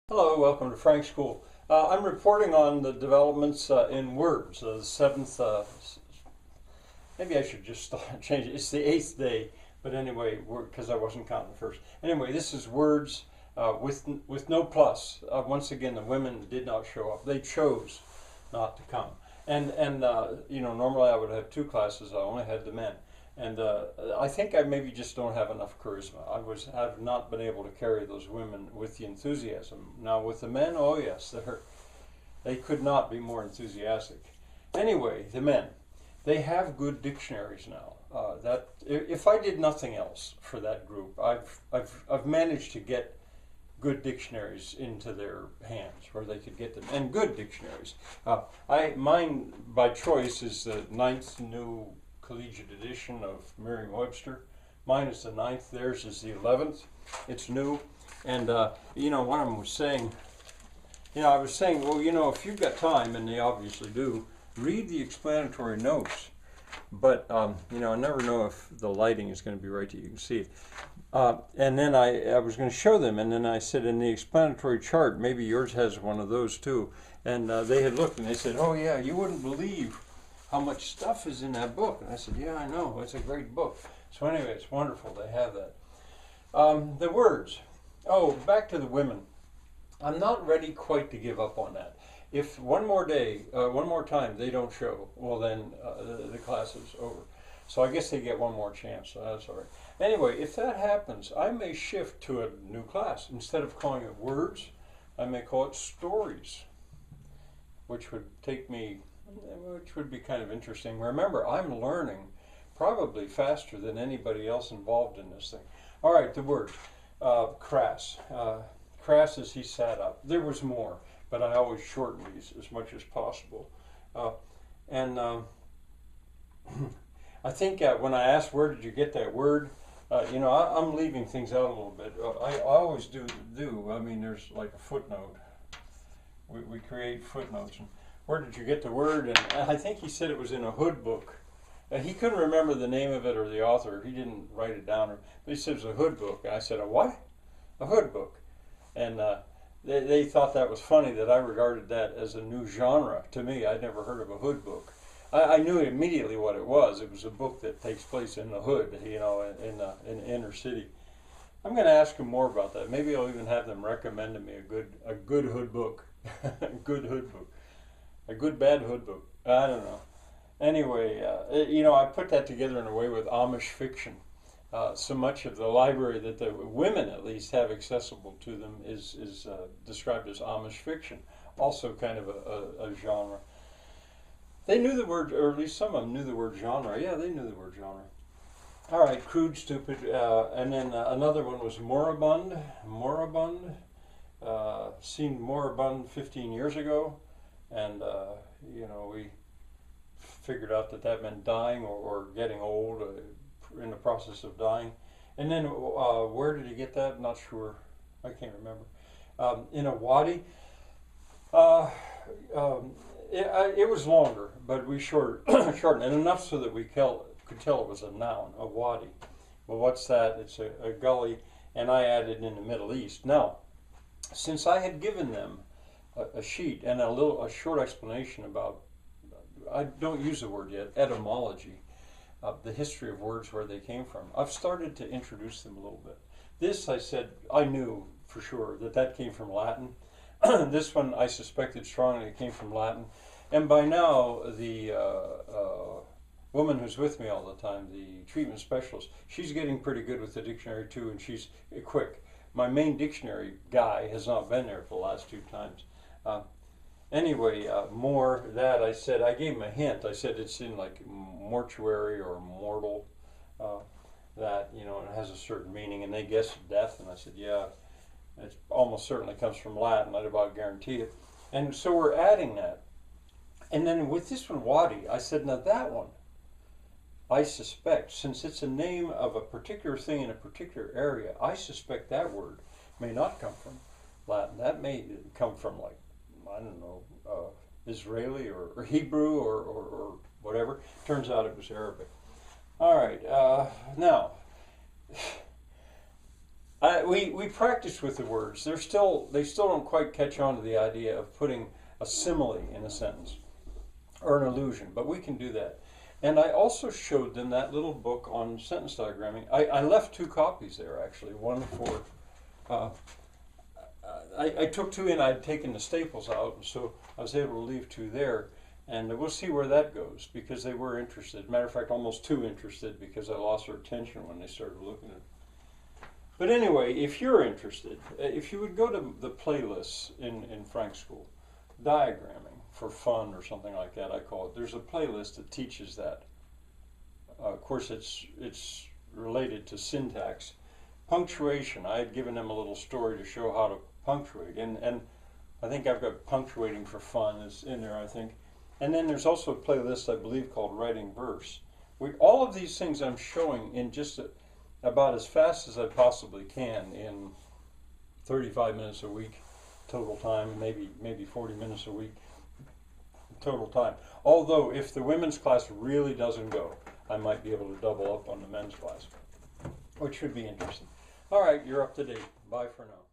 Hello, welcome to Frank's School. I'm reporting on the developments in Werdz, the seventh, maybe I should just change it. It's the eighth day, but anyway, because I wasn't counting first. Anyway, this is Werdz with no plus. Once again, the women did not show up. They chose not to come. And normally I would have two classes. I only had the men. And I think I maybe just don't have enough charisma. I've not been able to carry those women with the enthusiasm. Now with the men, oh yes, they could not be more enthusiastic. Anyway, the men, they have good dictionaries now. That if I did nothing else for that group, I've managed to get good dictionaries into their hands where they could get them, and good dictionaries. Mine by choice is the ninth new collegiate edition of Merriam-Webster. Mine is the ninth, theirs is the 11th. It's new. And, one of them was saying, I was saying, well, if you've got time, and they obviously do, read the explanatory notes. But, I never know if the lighting is going to be right that you can see it. And then I was going to show them, and then I said, in the explanatory chart, maybe yours has one of those too. And they had looked, and they said, oh yeah, you wouldn't believe how much stuff is in that book. And I said, yeah, I know, it's a great book. So anyway, it's wonderful they have that. The words. Oh, back to the women. I'm not ready quite to give up on that. If one more time they don't show, well then the class is over. So I guess they get one more chance, so that's all right. Anyway, if that happens, I may shift to a new class. Instead of calling it words, I may call it stories, which would be kind of interesting. Remember, I'm learning probably faster than anybody else involved in this thing. All right, the word, crass. Crass as he sat up. There was more, but I always shorten these as much as possible. I think when I asked where did you get that word, I'm leaving things out a little bit. I always do. I mean, there's like a footnote. We create footnotes. And where did you get the word? And I think he said it was in a hood book. He couldn't remember the name of it or the author. He didn't write it down. But he said it was a hood book. And I said, a what? A hood book. And they thought that was funny that I regarded that as a new genre. To me, I'd never heard of a hood book. I knew immediately what it was. It was a book that takes place in the hood, in the inner city. I'm going to ask them more about that. Maybe I'll even have them recommend to me a good hood book. A good hood book. A good bad hood book. I don't know. Anyway, I put that together in a way with Amish fiction. So much of the library that the women at least have accessible to them is described as Amish fiction. Also kind of a genre. They knew the word, or at least some of them knew the word genre. Yeah, they knew the word genre. All right, crude, stupid. And then another one was moribund. Moribund. Seemed moribund 15 years ago. And, we figured out that meant dying or getting old, in the process of dying. And then where did he get that? Not sure. I can't remember. In a wadi. It was longer, but we shortened it enough so that we could tell it was a noun, a wadi. Well, what's that? It's a gully, and I added in the Middle East. Now, since I had given them a sheet and a short explanation about, I don't use the word yet, etymology, the history of words, where they came from, I've started to introduce them a little bit. This, I said, I knew for sure that came from Latin. This one, I suspected strongly it came from Latin. And by now, the woman who's with me all the time, the treatment specialist, she's getting pretty good with the dictionary too, and she's quick. My main dictionary guy has not been there for the last two times. More that I gave him a hint. I said it's in like mortuary or mortal, and it has a certain meaning, and they guessed death, and I said, yeah, it almost certainly comes from Latin. I'd about guarantee it. And so we're adding that. And then with this one, wadi, I said, now that one, I suspect, since it's a name of a particular thing in a particular area, I suspect that word may not come from Latin. That may come from, like, I don't know, Israeli or Hebrew or whatever. Turns out it was Arabic. All right, now, We practice with the words. They still don't quite catch on to the idea of putting a simile in a sentence or an allusion, but we can do that. And I also showed them that little book on sentence diagramming. I left 2 copies there, actually. One for, I took 2 in, I'd taken the staples out, so I was able to leave 2 there. And we'll see where that goes, because they were interested. Matter of fact, almost too interested, because I lost their attention when they started looking at it. But anyway, if you're interested, if you would go to the playlists in Frank School, diagramming for fun or something like that, I call it. There's a playlist that teaches that. Of course, it's related to syntax. Punctuation, I had given them a little story to show how to punctuate, and I think I've got punctuating for fun is in there, I think. And then there's also a playlist, I believe, called writing verse. All of these things I'm showing in just about as fast as I possibly can in 35 minutes a week total time, maybe 40 minutes a week total time. Although if the women's class really doesn't go, I might be able to double up on the men's class, which should be interesting. All right, you're up to date. Bye for now.